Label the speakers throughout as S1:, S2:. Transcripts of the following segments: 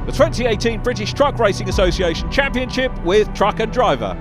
S1: The 2018 British Truck Racing Association Championship with Truck and Driver.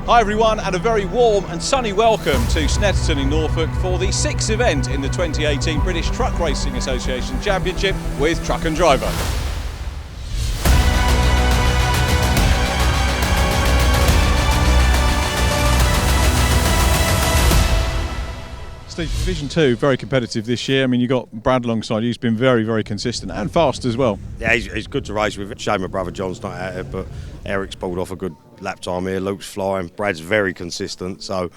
S1: Hi everyone, and a very warm and sunny welcome to Snetterton in Norfolk for the 6th event in the 2018 British Truck Racing Association Championship with Truck and Driver. Steve, Division 2, very competitive this year. I mean, you've got Brad alongside you, he's been very, very consistent and fast as well.
S2: Yeah, he's good to race with. Shame my brother John's not out here, but Eric's pulled off a good lap time here. Luke's flying. Brad's very consistent, so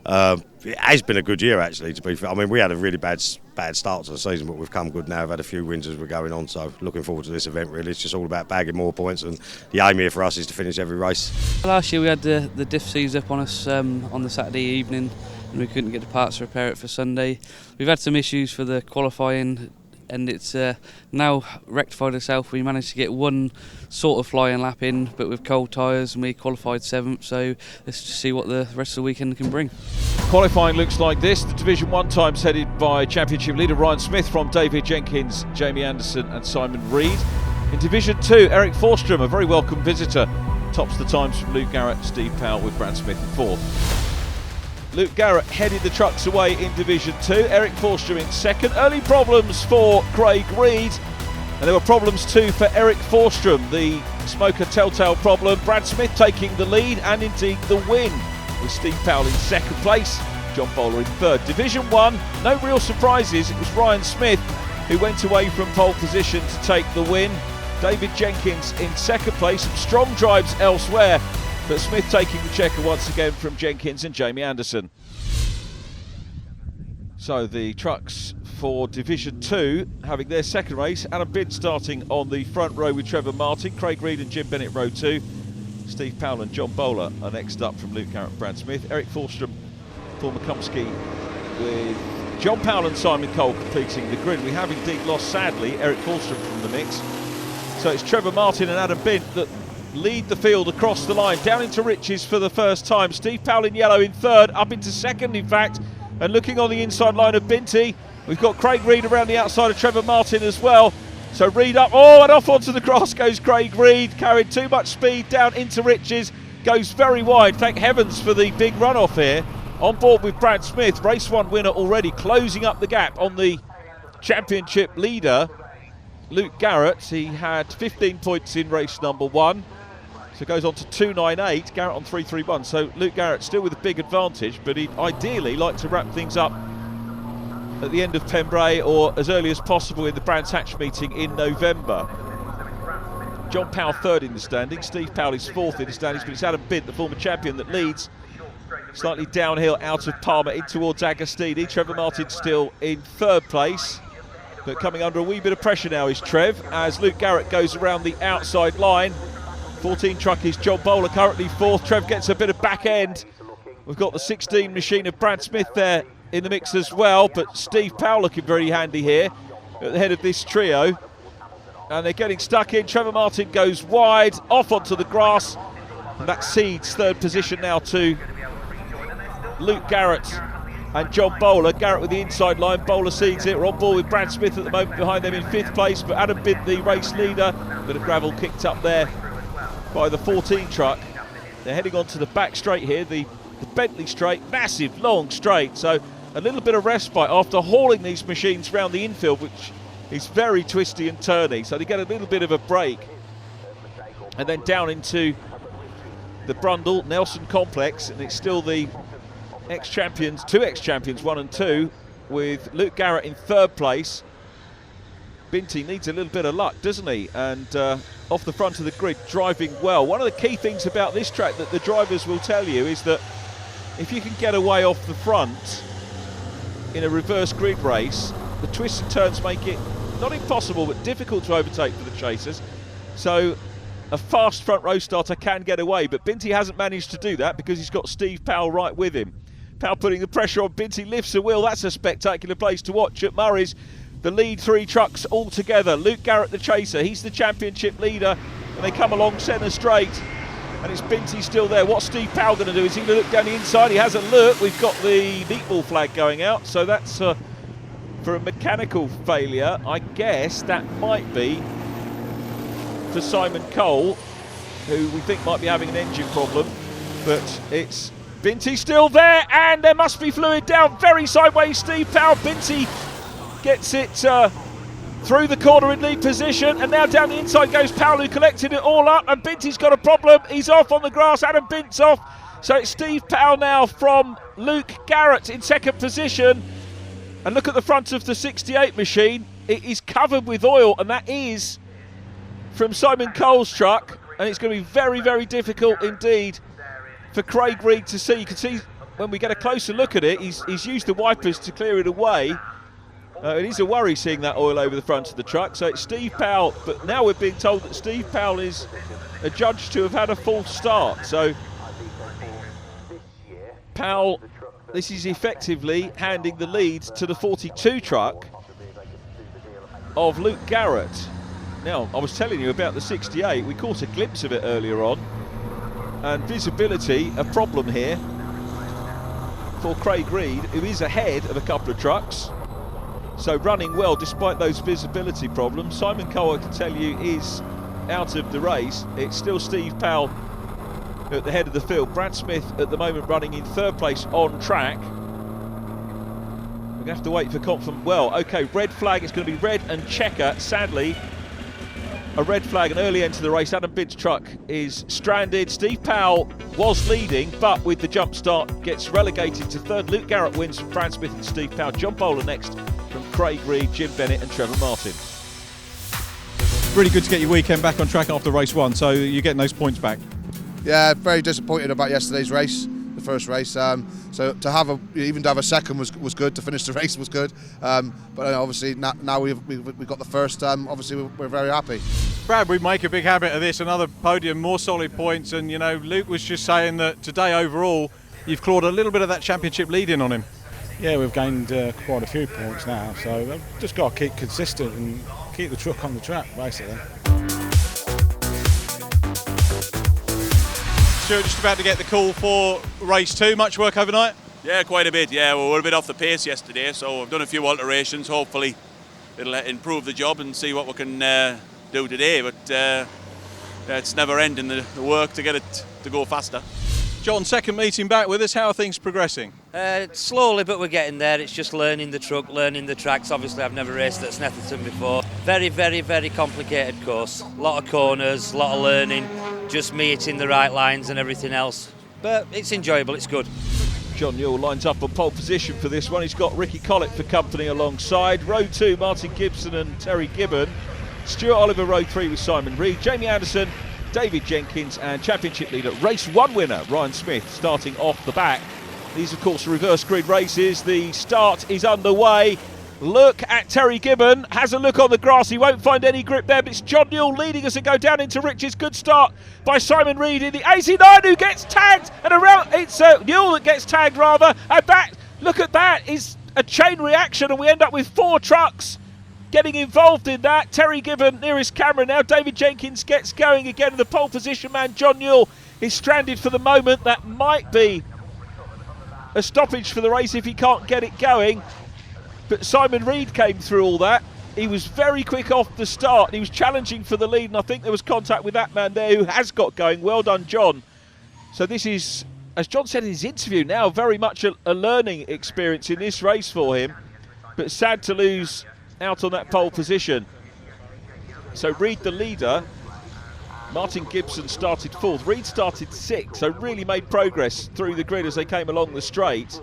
S2: it has been a good year actually, to be fair. I mean, we had a really bad start to the season, but we've come good now. We've had a few wins as we're going on, so looking forward to this event really. It's just all about bagging more points, and the aim here for us is to finish every race.
S3: Last year we had the diff seized up on us on the Saturday evening, and we couldn't get the parts to repair it for Sunday. We've had some issues for the qualifying, and it's now rectified itself. We managed to get one sort of flying lap in, but with cold tyres, and we qualified 7th, so let's just see what the rest of the weekend can bring.
S1: Qualifying looks like this. The Division 1 times headed by Championship leader Ryan Smith from David Jenkins, Jamie Anderson and Simon Reed. In Division 2, Eric Forstrom, a very welcome visitor, tops the times from Luke Garrett, Steve Powell with Brad Smith in 4th. Luke Garrett headed the trucks away in Division 2, Eric Forstrom in 2nd. Early problems for Craig Reed, and there were problems too for Eric Forstrom, the smoker telltale problem. Brad Smith taking the lead and indeed the win, with Steve Powell in 2nd place, John Bowler in 3rd. Division 1, no real surprises. It was Ryan Smith who went away from pole position to take the win. David Jenkins in 2nd place, some strong drives elsewhere, but Smith taking the checker once again from Jenkins and Jamie Anderson. So the trucks for Division 2 having their 2nd race. Adam Bidd starting on the front row with Trevor Martin, Craig Reed and Jim Bennett row 2. Steve Powell and John Bowler are next up from Luke Garrett and Brad Smith. Eric Forstrom, Paul McCumsky with John Powell and Simon Cole completing the grid. We have indeed lost, sadly, Eric Forstrom from the mix. So it's Trevor Martin and Adam Bidd that lead the field across the line, down into Riches for the first time. Steve Powell in yellow in 3rd, up into 2nd in fact, and looking on the inside line of Binty, we've got Craig Reed around the outside of Trevor Martin as well. So Reed up, and off onto the grass goes Craig Reed, carried too much speed down into Riches, goes very wide. Thank heavens for the big runoff here. On board with Brad Smith, race 1 winner already, closing up the gap on the championship leader, Luke Garrett. He had 15 points in race number 1. So goes on to 2.98, Garrett on 3.31. So Luke Garrett still with a big advantage, but he'd ideally like to wrap things up at the end of Pembrey or as early as possible in the Brands Hatch meeting in November. John Powell 3rd in the standings, Steve Powell is 4th in the standings, but it's Adam Bidd, the former champion, that leads. Slightly downhill out of Palmer in towards Agostini. Trevor Martin still in 3rd place, but coming under a wee bit of pressure now is Trev, as Luke Garrett goes around the outside line. 14 truck is John Bowler currently 4th. Trev gets a bit of back end. We've got the 16 machine of Brad Smith there in the mix as well, but Steve Powell looking very handy here at the head of this trio. And they're getting stuck in. Trevor Martin goes wide, off onto the grass, and that cedes 3rd position now to Luke Garrett and John Bowler. Garrett with the inside line, Bowler cedes it. We're on board with Brad Smith at the moment behind them in 5th place, but Adam Bidd, the race leader. Bit of gravel kicked up there by the 14 truck. They're heading on to the back straight here, the Bentley straight, massive long straight, so a little bit of respite after hauling these machines round the infield, which is very twisty and turny, so they get a little bit of a break. And then down into the Brundle Nelson complex, and it's still the ex-champions, 2 ex-champions, 1 and 2, with Luke Garrett in 3rd place, Binty needs a little bit of luck, doesn't he? And off the front of the grid, driving well. One of the key things about this track that the drivers will tell you is that if you can get away off the front in a reverse grid race, the twists and turns make it not impossible but difficult to overtake for the chasers. So a fast front row starter can get away, but Binty hasn't managed to do that because he's got Steve Powell right with him. Powell putting the pressure on, Binty lifts the wheel. That's a spectacular place to watch at Murray's. The lead three trucks all together. Luke Garrett, the chaser, he's the championship leader, and they come along centre straight. And it's Binty still there. What's Steve Powell going to do? Is he going to look down the inside? He hasn't looked. We've got the meatball flag going out, so that's for a mechanical failure. I guess that might be for Simon Cole, who we think might be having an engine problem, but it's Binty still there, and there must be fluid down. Very sideways, Steve Powell. Binty gets it through the corner in lead position, and now down the inside goes Powell, who collected it all up, and Binty's got a problem. He's off on the grass. Adam Bint's off. So it's Steve Powell now from Luke Garrett in second position. And look at the front of the 68 machine. It is covered with oil, and that is from Simon Cole's truck. And it's going to be very, very difficult indeed for Craig Reed to see. You can see when we get a closer look at it, he's used the wipers to clear it away. It is a worry seeing that oil over the front of the truck. So it's Steve Powell, but now we're being told that Steve Powell is adjudged to have had a false start. So Powell, this is effectively handing the lead to the 42 truck of Luke Garrett. Now, I was telling you about the 68. We caught a glimpse of it earlier on. And visibility, a problem here for Craig Reed, who is ahead of a couple of trucks. So running well despite those visibility problems. Simon Cole, I can tell you, is out of the race. It's still Steve Powell at the head of the field. Brad Smith at the moment running in third place on track. We're going to have to wait for confirmation. Well, okay, red flag. It's going to be red and checker. Sadly, a red flag, an early end to the race. Adam Bint's truck is stranded. Steve Powell was leading, but with the jump start gets relegated to third. Luke Garrett wins from Brad Smith and Steve Powell. John Bowler next from Craig Reed, Jim Bennett and Trevor Martin.
S4: Really good to get your weekend back on track after race one, so you're getting those points back.
S5: Yeah, very disappointed about yesterday's race, the first race. So to have a second was good. To finish the race was good. But obviously now we've got the first. Obviously we're very happy.
S4: Brad, we make a big habit of this. Another podium, more solid points, and Luke was just saying that today overall you've clawed a little bit of that championship lead in on him.
S6: Yeah, we've gained quite a few points now, so we've just got to keep consistent and keep the truck on the track, basically.
S4: Stuart, just about to get the call for race two. Much work overnight?
S7: Yeah, quite a bit. Yeah, we were a bit off the pace yesterday, so I've done a few alterations. Hopefully it'll improve the job and see what we can do today, but it's never ending the work to get it to go faster.
S4: John, second meeting back with us. How are things progressing?
S8: Slowly, but we're getting there. It's just learning the truck, learning the tracks. Obviously, I've never raced at Snetterton before. Very, very, very complicated course. A lot of corners, a lot of learning, just me hitting the right lines and everything else. But it's enjoyable, it's good.
S1: John Newell lines up on pole position for this one. He's got Ricky Collett for company alongside. Row 2, Martin Gibson and Terry Gibbon. Stuart Oliver, row 3 with Simon Reed. Jamie Anderson, David Jenkins, and championship leader, race 1 winner, Ryan Smith, starting off the back. These, of course, are reverse grid races. The start is underway. Look at Terry Gibbon. Has a look on the grass. He won't find any grip there, but it's John Newell leading us and go down into Rich's. Good start by Simon Reed in the 89, who gets tagged. And around, it's Newell that gets tagged, rather. And that, look at that, is a chain reaction, and we end up with 4 trucks getting involved in that. Terry Gibbon nearest camera now. David Jenkins gets going again in the pole position man. John Newell is stranded for the moment. That might be a stoppage for the race if he can't get it going. But Simon Reed came through all that. He was very quick off the start. He was challenging for the lead, and I think there was contact with that man there who has got going. Well done, John. So this is, as John said in his interview, now very much a learning experience in this race for him. But sad to lose out on that pole position. So Reed the leader. Martin Gibson started 4th. Reed started 6th, so really made progress through the grid as they came along the straight.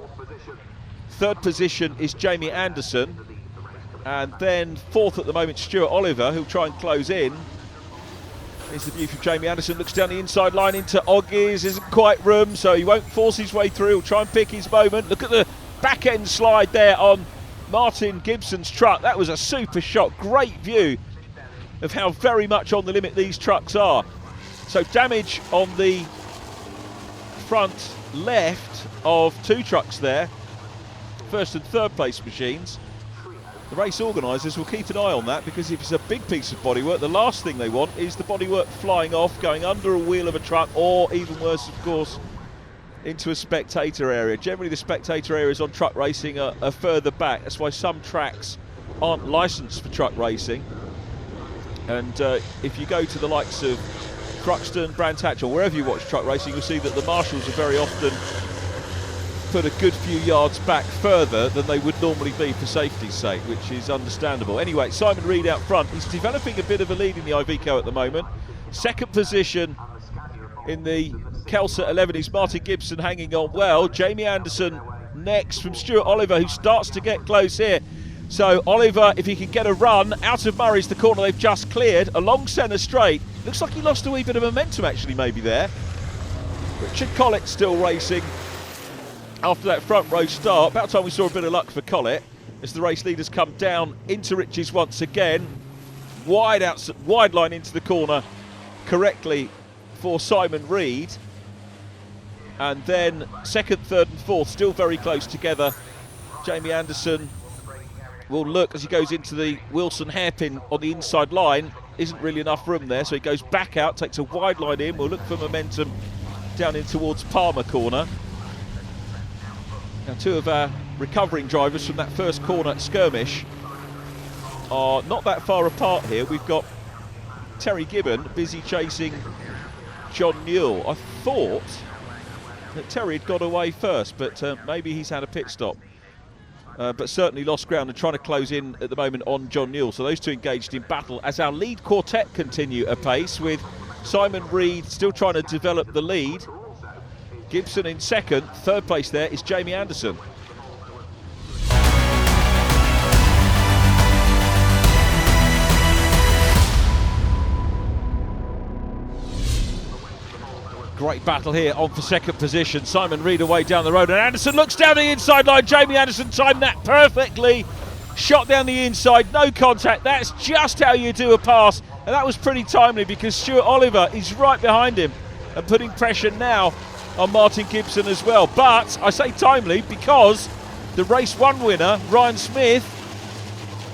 S1: 3rd position is Jamie Anderson. And then fourth at the moment, Stuart Oliver, who'll try and close in. Here's the view from Jamie Anderson, looks down the inside line into Oggies, isn't quite room, so he won't force his way through, he'll try and pick his moment. Look at the back end slide there on Martin Gibson's truck. That was a super shot, great view of how very much on the limit these trucks are. So damage on the front left of two trucks there, first and third place machines. The race organisers will keep an eye on that, because if it's a big piece of bodywork, the last thing they want is the bodywork flying off, going under a wheel of a truck, or even worse, of course, into a spectator area. Generally, the spectator areas on truck racing are further back. That's why some tracks aren't licensed for truck racing. And if you go to the likes of Thruxton, Brands Hatch, or wherever you watch truck racing, you'll see that the marshals are very often put a good few yards back further than they would normally be for safety's sake, which is understandable. Anyway, Simon Reed out front. He's developing a bit of a lead in the Iveco at the moment. Second position in the Kelsa 11 is Martin Gibson, hanging on well. Jamie Anderson next from Stuart Oliver, who starts to get close here. So Oliver, if he can get a run out of Murray's, the corner they've just cleared, along centre straight. Looks like he lost a wee bit of momentum actually maybe there. Richard Collett still racing after that front row start. About time we saw a bit of luck for Collett as the race leaders come down into Rich's once again. Wide line into the corner correctly for Simon Reed. And then second, third and fourth still very close together. Jamie Anderson will look as he goes into the Wilson hairpin on the inside line. Isn't really enough room there, so he goes back out, takes a wide line in. We'll look for momentum down in towards Palmer corner. Now, two of our recovering drivers from that first corner skirmish are not that far apart here. We've got Terry Gibbon busy chasing John Newell. I thought that Terry had got away first, but maybe he's had a pit stop. But certainly lost ground and trying to close in at the moment on John Newell. So those two engaged in battle as our lead quartet continue apace, with Simon Reed still trying to develop the lead. Gibson in second. Third place there is Jamie Anderson. Great battle here on for second position. Simon Reed away down the road, and Anderson looks down the inside line. Jamie Anderson timed that perfectly. Shot down the inside, no contact. That's just how you do a pass, and that was pretty timely because Stuart Oliver is right behind him and putting pressure now on Martin Gibson as well. But I say timely because the race one winner, Ryan Smith,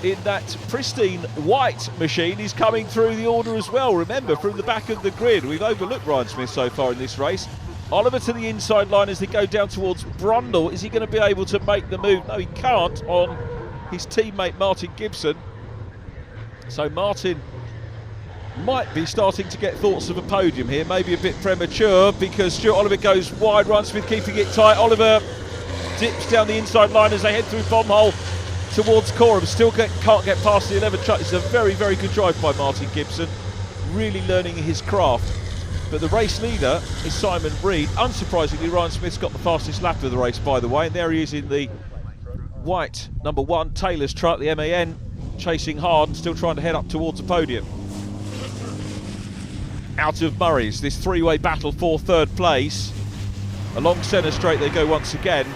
S1: in that pristine white machine, is coming through the order as well. Remember, from the back of the grid, we've overlooked Ryan Smith so far in this race. Oliver to the inside line as they go down towards Brundle. Is he going to be able to make the move? No, he can't on his teammate Martin Gibson. So Martin might be starting to get thoughts of a podium here, maybe a bit premature because Stuart Oliver goes wide, Ryan Smith keeping it tight. Oliver dips down the inside line as they head through bomb hole towards Coram. Still can't get past the 11 truck. It's a very, very good drive by Martin Gibson, really learning his craft. But the race leader is Simon Reed. Unsurprisingly, Ryan Smith's got the fastest lap of the race, by the way, and there he is in the white number 1 Taylor's truck, the MAN, chasing hard and still trying to head up towards the podium. Out of Murray's, this three-way battle for third place. Along centre straight they go once again.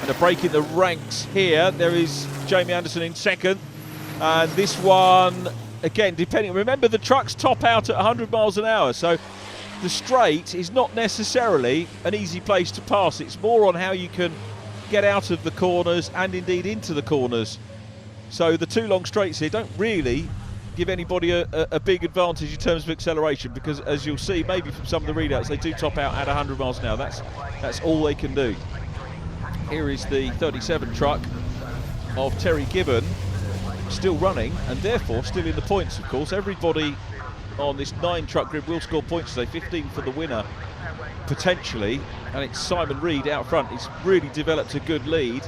S1: And a break in the ranks here. There is Jamie Anderson in second. And this one, again, depending, remember the trucks top out at 100 miles an hour. So the straight is not necessarily an easy place to pass. It's more on how you can get out of the corners and indeed into the corners. So the two long straights here don't really give anybody a big advantage in terms of acceleration, because as you'll see maybe from some of the readouts, they do top out at 100 miles an hour. That's all they can do. Here is the 37 truck of Terry Gibbon, still running and therefore still in the points, of course. Everybody on this 9 truck grid will score points today, 15 for the winner potentially, and it's Simon Reed out front. He's really developed a good lead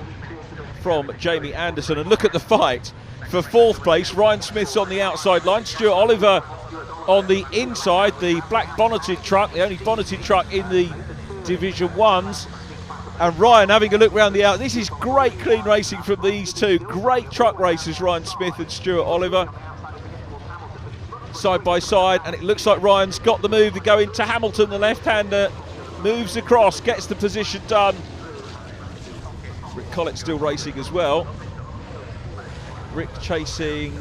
S1: from Jamie Anderson, and look at the fight for fourth place. Ryan Smith's on the outside line, Stuart Oliver on the inside, the black bonneted truck, the only bonneted truck in the Division 1s. And Ryan having a look round the out. This is great clean racing from these two. Great truck racers, Ryan Smith and Stuart Oliver. Side by side, and it looks like Ryan's got the move to go into Hamilton, the left-hander. Moves across, gets the position done. Rick Collett still racing as well. Rick chasing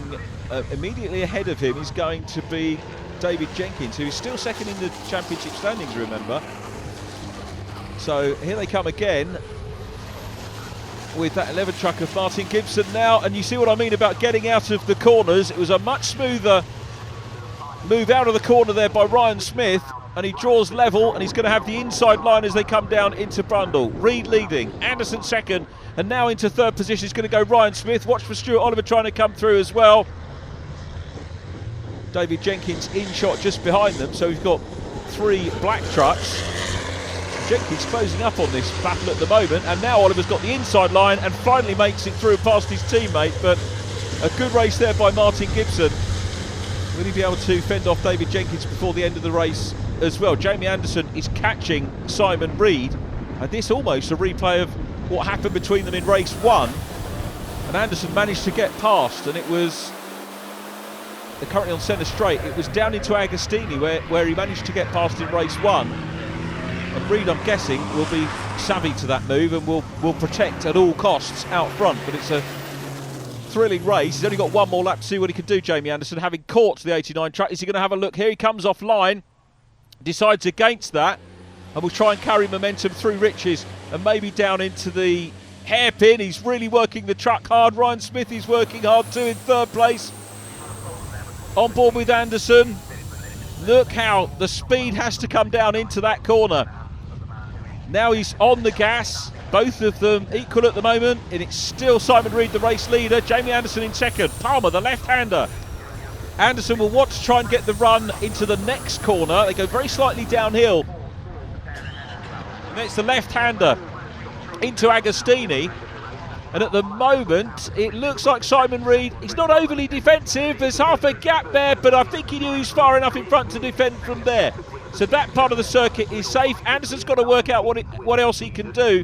S1: immediately ahead of him is going to be David Jenkins, who is still second in the championship standings, remember. So here they come again with that 11 truck of Martin Gibson now, and you see what I mean about getting out of the corners. It was a much smoother move out of the corner there by Ryan Smith, and he draws level, and he's going to have the inside line as they come down into Brundle. Reed leading, Anderson second, and now into third position is going to go Ryan Smith. Watch for Stuart Oliver trying to come through as well. David Jenkins in shot just behind them, so we've got 3 black trucks. Jenkins closing up on this battle at the moment, and now Oliver's got the inside line and finally makes it through past his teammate, but a good race there by Martin Gibson. Will he be able to fend off David Jenkins before the end of the race as well? Jamie Anderson is catching Simon Reed, and this almost a replay of what happened between them in race 1, and Anderson managed to get past, and it was, they're currently on centre straight, it was down into Agostini where he managed to get past in race 1, and Reed, I'm guessing, will be savvy to that move and will protect at all costs out front, but it's a thrilling race. He's only got one more lap to see what he can do, Jamie Anderson, having caught the 89 truck. Is he going to have a look here? He comes off line, decides against that, and will try and carry momentum through Riches and maybe down into the hairpin. He's really working the truck hard. Ryan Smith is working hard too in third place. On board with Anderson. Look how the speed has to come down into that corner. Now he's on the gas. Both of them equal at the moment, and it's still Simon Reed, the race leader. Jamie Anderson in second. Palmer, the left-hander. Anderson will want to try and get the run into the next corner. They go very slightly downhill. And it's the left-hander into Agostini. And at the moment, it looks like Simon Reed, he's not overly defensive. There's half a gap there, but I think he knew he was far enough in front to defend from there. So that part of the circuit is safe. Anderson's got to work out what else he can do.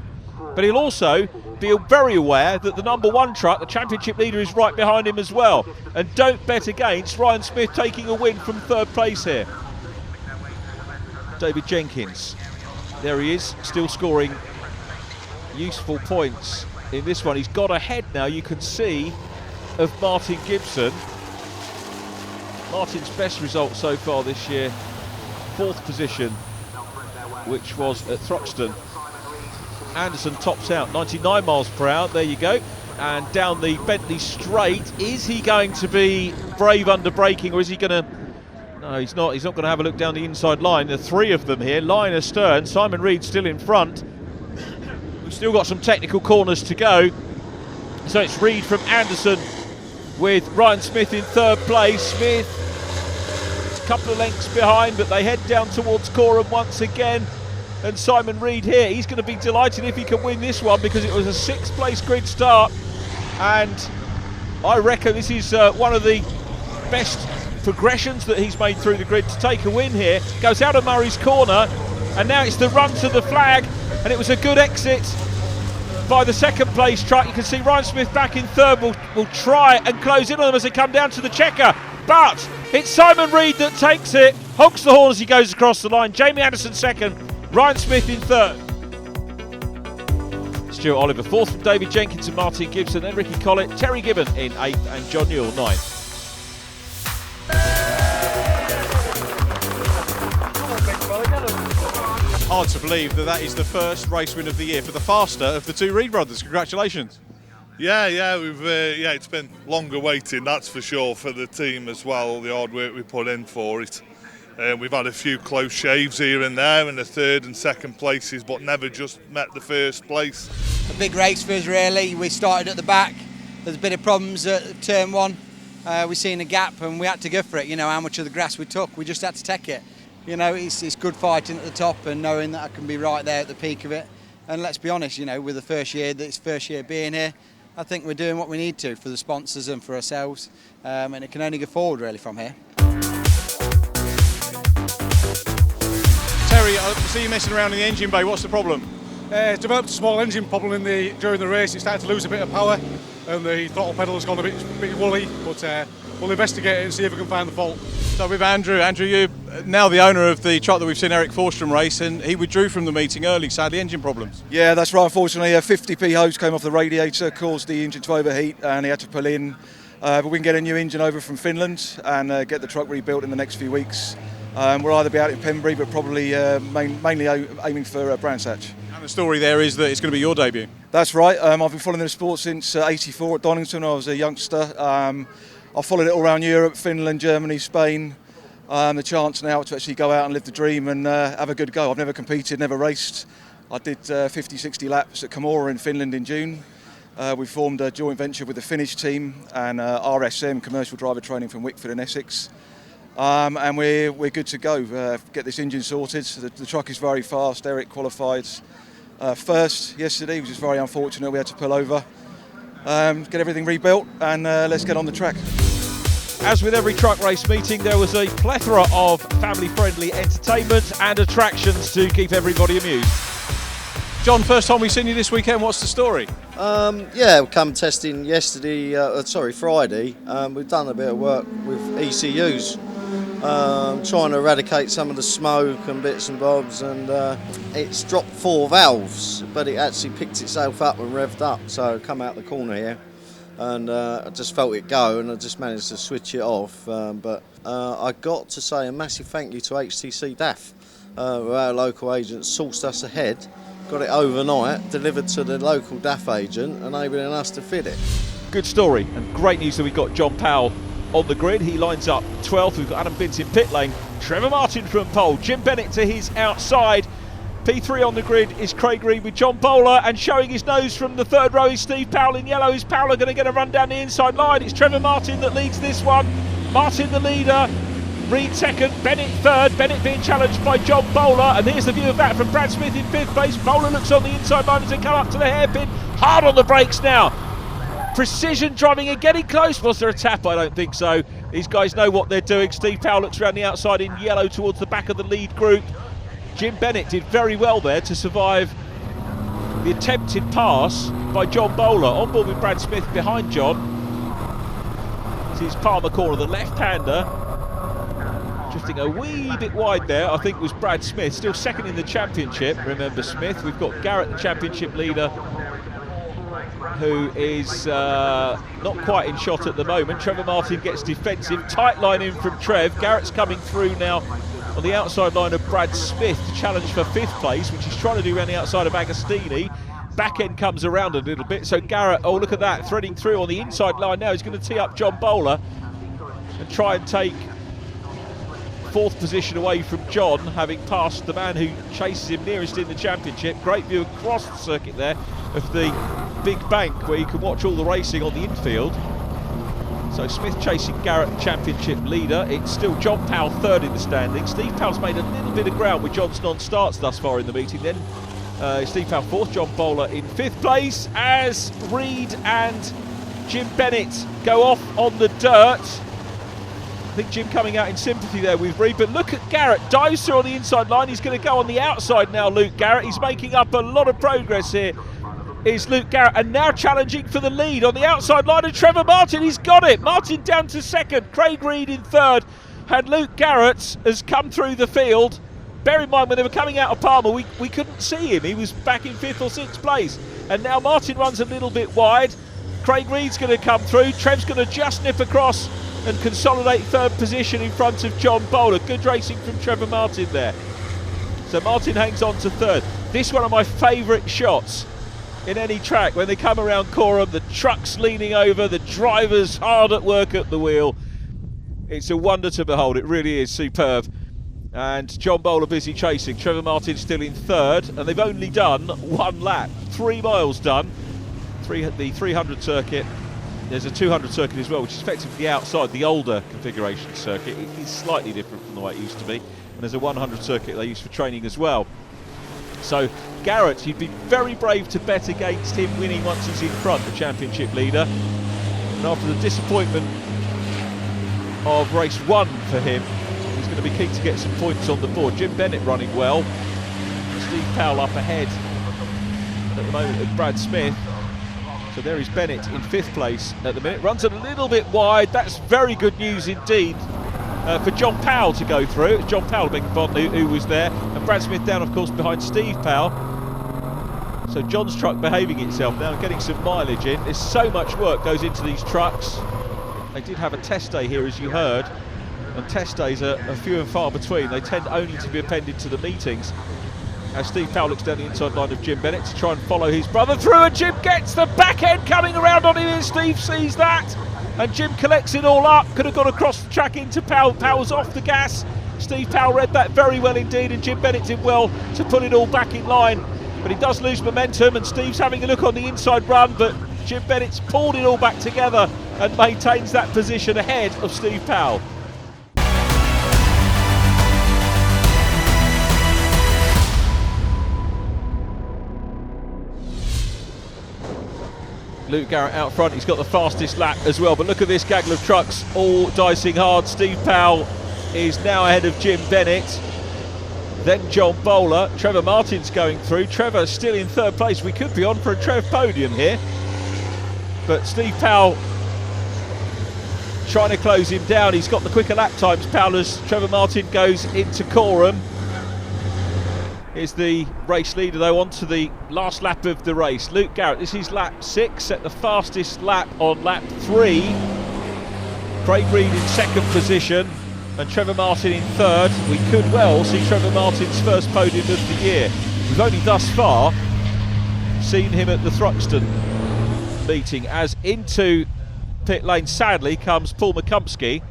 S1: But he'll also be very aware that the number 1 truck, the championship leader, is right behind him as well. And don't bet against Ryan Smith taking a win from third place here. David Jenkins, there he is, still scoring useful points in this one. He's got ahead now, you can see, of Martin Gibson. Martin's best result so far this year, 4th position, which was at Thruxton. Anderson tops out 99 miles per hour, there you go, and down the Bentley straight. Is he going to be brave under braking, or is he going to... No, he's not going to have a look down the inside line. There are 3 of them here, line astern. Simon Reed still in front. We've still got some technical corners to go, so it's Reed from Anderson with Ryan Smith in third place. Smith is a couple of lengths behind, but they head down towards Corham once again. And Simon Reed here, he's going to be delighted if he can win this one, because it was a 6th place grid start, and I reckon this is one of the best progressions that he's made through the grid to take a win here. Goes out of Murray's corner, and now it's the run to the flag, and it was a good exit by the 2nd place truck. You can see Ryan Smith back in third will try and close in on them as they come down to the checker, but it's Simon Reed that takes it, honks the horn as he goes across the line. Jamie Anderson second, Ryan Smith in third. Stuart Oliver 4th from David Jenkins and Martin Gibson, then Ricky Collett, Terry Gibbon in 8th, and John Newell 9th.
S4: Hard to believe that is the first race win of the year for the faster of the 2 Reed brothers. Congratulations.
S9: Yeah, it's been longer waiting, that's for sure, for the team as well, all the hard work we put in for it. We've had a few close shaves here and there in the 3rd and 2nd places, but never just met the 1st place.
S10: A big race for us really. We started at the back, there's a bit of problems at turn 1. We seen a gap and we had to go for it. You know how much of the grass we took, we just had to take it. You know, it's good fighting at the top and knowing that I can be right there at the peak of it. And let's be honest, you know, with the first year being here, I think we're doing what we need to for the sponsors and for ourselves, and it can only go forward really from here.
S4: Terry, I see you messing around in the engine bay. What's the problem?
S6: It's developed a small engine problem during the race. It started to lose a bit of power, and the throttle pedal has gone a bit woolly. But we'll investigate it and see if we can find the fault.
S4: So with Andrew, you now the owner of the truck that we've seen Eric Forstrom race, and he withdrew from the meeting early, sadly, engine problems.
S11: Yeah, that's right. Unfortunately, a 50p hose came off the radiator, caused the engine to overheat, and he had to pull in. But we can get a new engine over from Finland and get the truck rebuilt in the next few weeks. We'll either be out in Pembrey, but probably mainly aiming for Brandsatch.
S4: And the story there is that it's going to be your debut.
S11: That's right. I've been following the sport since '84 at Donington. I was a youngster. I followed it all around Europe, Finland, Germany, Spain. The chance now to actually go out and live the dream and have a good go. I've never competed, never raced. I did 50, 60 laps at Camorra in Finland in June. We formed a joint venture with the Finnish team and RSM, commercial driver training from Wickford in Essex. And we're good to go. Get this engine sorted. The truck is very fast. Eric qualified first yesterday, which is very unfortunate. We had to pull over. Get everything rebuilt and let's get on the track.
S1: As with every truck race meeting, there was a plethora of family-friendly entertainment and attractions to keep everybody amused.
S4: John, first time we've seen you this weekend, what's the story?
S12: Yeah, we come testing yesterday, Friday. We've done a bit of work with ECUs, trying to eradicate some of the smoke and bits and bobs, and it's dropped 4 valves, but it actually picked itself up and revved up, so come out the corner here. And I just felt it go, and I just managed to switch it off. But I got to say a massive thank you to HTC DAF, our local agent, sourced us ahead, got it overnight, delivered to the local DAF agent, enabling us to fit it.
S1: Good story, and great news that we've got John Powell on the grid. He lines up 12th. We've got Adam Binns in pit lane, Trevor Martin from pole, Jim Bennett to his outside. P3 on the grid is Craig Reed with John Bowler, and showing his nose from the third row is Steve Powell in yellow. Is Powell going to get a run down the inside line? It's Trevor Martin that leads this one. Martin the leader, Reed second, Bennett third. Bennett being challenged by John Bowler, and here's the view of that from Brad Smith in 5th place. Bowler looks on the inside line as they come up to the hairpin. Hard on the brakes now. Precision driving and getting close. Was there a tap? I don't think so. These guys know what they're doing. Steve Powell looks around the outside in yellow towards the back of the lead group. Jim Bennett did very well there to survive the attempted pass by John Bowler. On board with Brad Smith behind John. This is Palmer corner, the left-hander. Drifting a wee bit wide there, I think was Brad Smith. Still second in the championship, remember Smith. We've got Garrett, the championship leader, who is not quite in shot at the moment. Trevor Martin gets defensive. Tight line in from Trev. Garrett's coming through now on the outside line of Brad Smith to challenge for 5th place, which he's trying to do around the outside of Agostini. Back end comes around a little bit, so Garrett, oh look at that, threading through on the inside line now. He's going to tee up John Bowler and try and take 4th position away from John, having passed the man who chases him nearest in the championship. Great view across the circuit there of the big bank where you can watch all the racing on the infield. So Smith chasing Garrett, the championship leader. It's still John Powell 3rd in the standings. Steve Powell's made a little bit of ground with John's non-starts thus far in the meeting. Then Steve Powell 4th, John Bowler in 5th place as Reed and Jim Bennett go off on the dirt. I think Jim coming out in sympathy there with Reed, but look at Garrett, dives through on the inside line. He's going to go on the outside now, Luke Garrett. He's making up a lot of progress here. Is Luke Garrett, and now challenging for the lead on the outside line of Trevor Martin. He's got it. Martin down to 2nd, Craig Reed in 3rd, and Luke Garrett has come through the field. Bear in mind when they were coming out of Palmer, we couldn't see him. He was back in 5th or 6th place, and now Martin runs a little bit wide. Craig Reed's going to come through. Trev's going to just nip across and consolidate 3rd position in front of John Bowler. Good racing from Trevor Martin there. So Martin hangs on to 3rd. This one of my favourite shots in any track, when they come around Coram, the truck's leaning over, the driver's hard at work at the wheel. It's a wonder to behold, it really is superb. And John Bowler busy chasing, Trevor Martin still in 3rd, and they've only done 1 lap, 3 miles done. The 300 circuit, there's a 200 circuit as well, which is effectively the outside, the older configuration circuit. It is slightly different from the way it used to be, and there's a 100 circuit they use for training as well. So Garrett, he'd been very brave to bet against him winning once he's in front, the championship leader. And after the disappointment of race 1 for him, he's going to be keen to get some points on the board. Jim Bennett running well. Steve Powell up ahead at the moment of Brad Smith. So there is Bennett in 5th place at the minute. Runs a little bit wide. That's very good news indeed for John Powell to go through. It's John Powell, beg your pardon, who was there. And Brad Smith down, of course, behind Steve Powell. So John's truck behaving itself now, getting some mileage in. There's so much work goes into these trucks. They did have a test day here, as you heard. And test days are few and far between. They tend only to be appended to the meetings. As Steve Powell looks down the inside line of Jim Bennett to try and follow his brother through, and Jim gets the back end coming around on him, and Steve sees that. And Jim collects it all up. Could have gone across the track into Powell. Powell's off the gas. Steve Powell read that very well indeed, and Jim Bennett did well to put it all back in line. But he does lose momentum, and Steve's having a look on the inside run, but Jim Bennett's pulled it all back together and maintains that position ahead of Steve Powell. Luke Garrett out front, he's got the fastest lap as well, but look at this gaggle of trucks all dicing hard. Steve Powell is now ahead of Jim Bennett, then John Bowler. Trevor Martin's going through. Trevor still in 3rd place. We could be on for a Trev podium here, but Steve Powell trying to close him down. He's got the quicker lap times, Powell, as Trevor Martin goes into Coram. Is the race leader though onto the last lap of the race. Luke Garrett, this is lap 6, set the fastest lap on lap 3. Craig Reed in 2nd position and Trevor Martin in 3rd. We could well see Trevor Martin's first podium of the year. We've only thus far seen him at the Thruxton meeting, as into pit lane sadly comes Paul McCumpsky.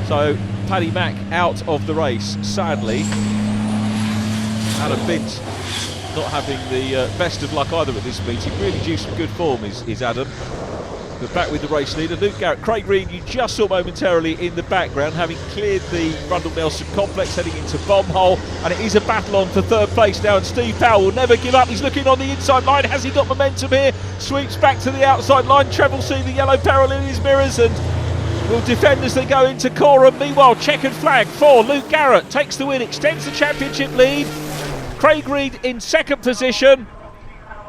S1: So Paddy Mack out of the race sadly. Adam Bint not having the best of luck either at this meeting. Really due some good form is Adam. But back with the race leader, Luke Garrett. Craig Reed, you just saw momentarily in the background, having cleared the Rundle Nelson complex, heading into Bombhole. And it is a battle on for 3rd place now, and Steve Powell will never give up. He's looking on the inside line. Has he got momentum here? Sweeps back to the outside line. Trevor will see the yellow peril in his mirrors and will defend as they go into Coram. Meanwhile, checkered flag for Luke Garrett. Takes the win, extends the championship lead. Craig Reed in 2nd position,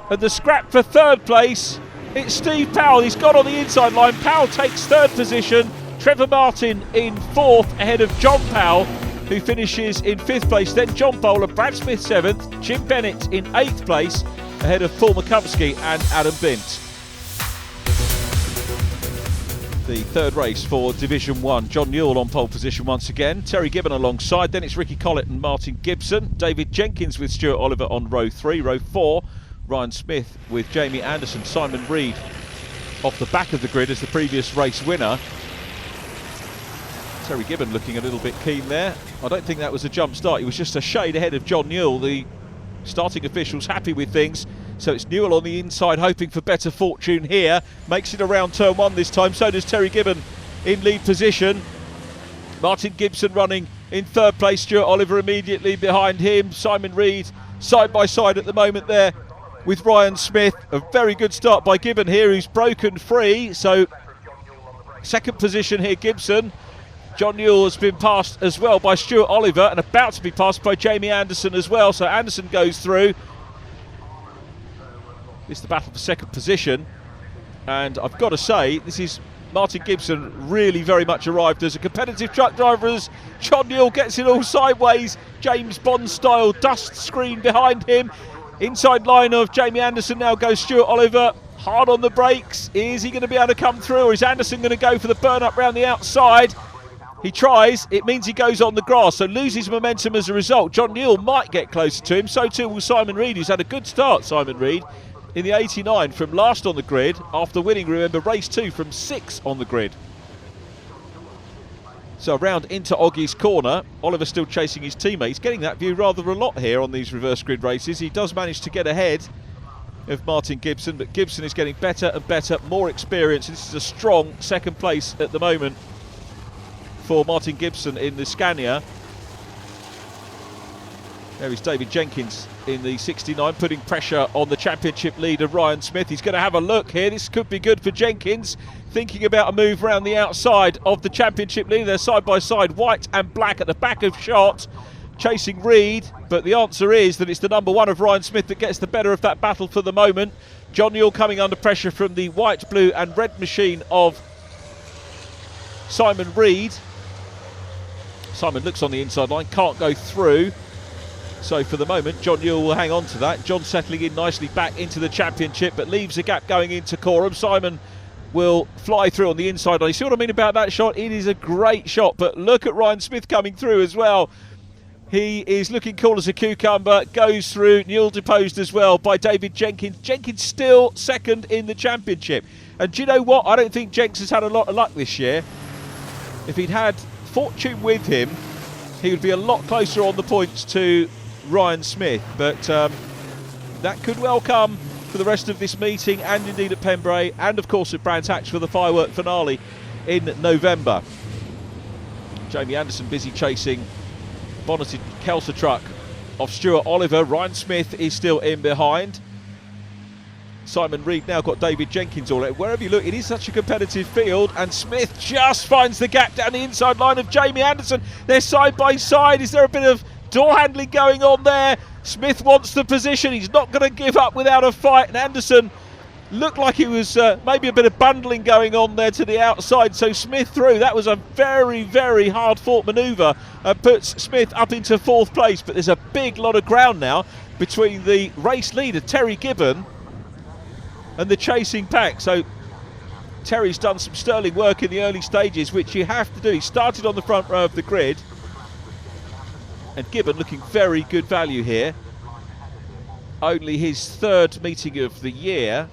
S1: and the scrap for 3rd place, it's Steve Powell. He's got on the inside line. Powell takes 3rd position. Trevor Martin in 4th ahead of John Powell, who finishes in 5th place. Then John Bowler, Brad Smith 7th, Jim Bennett in 8th place ahead of Paul McCumpsky and Adam Bint. The 3rd race for Division 1. John Newell on pole position once again. Terry Gibbon alongside. Then it's Ricky Collett and Martin Gibson. David Jenkins with Stuart Oliver on row 3. Row 4, Ryan Smith with Jamie Anderson. Simon Reed off the back of the grid as the previous race winner. Terry Gibbon looking a little bit keen there. I don't think that was a jump start. He was just a shade ahead of John Newell. The starting officials happy with things. So it's Newell on the inside, hoping for better fortune here. Makes it around turn 1 this time. So does Terry Gibbon in lead position. Martin Gibson running in 3rd place. Stuart Oliver immediately behind him. Simon Reed side by side at the moment there with Ryan Smith. A very good start by Gibbon here, who's broken free. So 2nd position here, Gibson. John Newell has been passed as well by Stuart Oliver and about to be passed by Jamie Anderson as well. So Anderson goes through. It's the battle for 2nd position, and I've got to say, this is Martin Gibson really very much arrived as a competitive truck driver as John Newell gets it all sideways. James Bond style dust screen behind him. Inside line of Jamie Anderson now goes Stuart Oliver, hard on the brakes. Is he going to be able to come through, or is Anderson going to go for the burn up round the outside? He tries, it means he goes on the grass, so loses momentum as a result. John Newell might get closer to him, so too will Simon Reed, who's had a good start, Simon Reed, in the 89 from last on the grid after winning, remember, race 2 from 6th on the grid. So around into Oggie's corner, Oliver still chasing his teammates, getting that view rather a lot here on these reverse grid races. He does manage to get ahead of Martin Gibson, but Gibson is getting better and better, more experience. This is a strong 2nd place at the moment for Martin Gibson in the Scania. There is David Jenkins in the 69, putting pressure on the championship leader Ryan Smith. He's going to have a look here. This could be good for Jenkins, thinking about a move around the outside of the championship leader. They're side by side, white and black at the back of shot. chasing Reed, but the answer is that it's the number 1 of Ryan Smith that gets the better of that battle for the moment. John Newell coming under pressure from the white, blue and red machine of Simon Reed. Simon looks on the inside line, can't go through. So for the moment, John Newell will hang on to that. John settling in nicely back into the championship, but leaves a gap going into Coram. Simon will fly through on the inside line. You see what I mean about that shot? It is a great shot, but look at Ryan Smith coming through as well. He is looking cool as a cucumber, goes through. Newell deposed as well by David Jenkins. Jenkins still second in the championship. And do you know what? I don't think Jenks has had a lot of luck this year. If he'd had fortune with him, he would be a lot closer on the points to Ryan Smith. But that could well come for the rest of this meeting, and indeed at Pembrey, and of course at Brands Hatch for the firework finale in November. Jamie Anderson busy chasing bonneted Kelso truck of Stuart Oliver. Ryan Smith is still in behind. Simon Reed now got David Jenkins all out. Wherever you look, it is such a competitive field, and Smith just finds the gap down the inside line of Jamie Anderson. They're side by side. Is there a bit of door handling going on there? Smith wants the position. He's not going to give up without a fight, and Anderson looked like he was maybe a bit of bundling going on there to the outside, so Smith through. That was a very, very hard fought manoeuvre, puts Smith up into 4th place, but there's a big lot of ground now between the race leader Terry Gibbon and the chasing pack. So Terry's done some sterling work in the early stages, which you have to do. He started on the front row of the grid, and Gibbon looking very good value here. Only his 3rd meeting of the year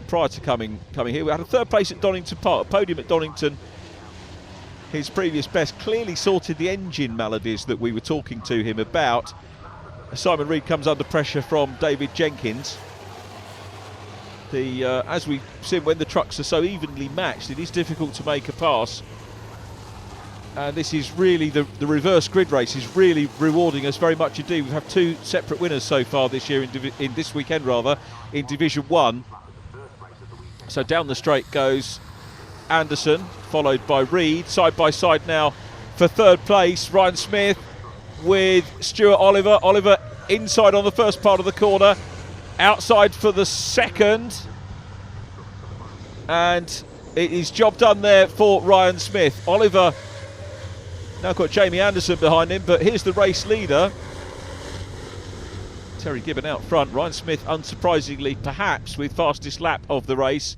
S1: prior to coming here. We had a 3rd place at Donington Park, a podium at Donington. His previous best clearly sorted the engine maladies that we were talking to him about. Simon Reed comes under pressure from David Jenkins. As we've seen, when the trucks are so evenly matched, it is difficult to make a pass. And this is really the reverse grid race is really rewarding us very much indeed. We've had 2 separate winners so far this year in this weekend rather in Division 1. So down the straight goes Anderson, followed by Reed, side by side now for 3rd place. Ryan Smith with Stuart Oliver. Oliver inside on the first part of the corner, outside for the 2nd, and it is job done there for Ryan Smith. Oliver now got Jamie Anderson behind him, but here's the race leader, Terry Gibbon out front. Ryan Smith, unsurprisingly, perhaps with fastest lap of the race,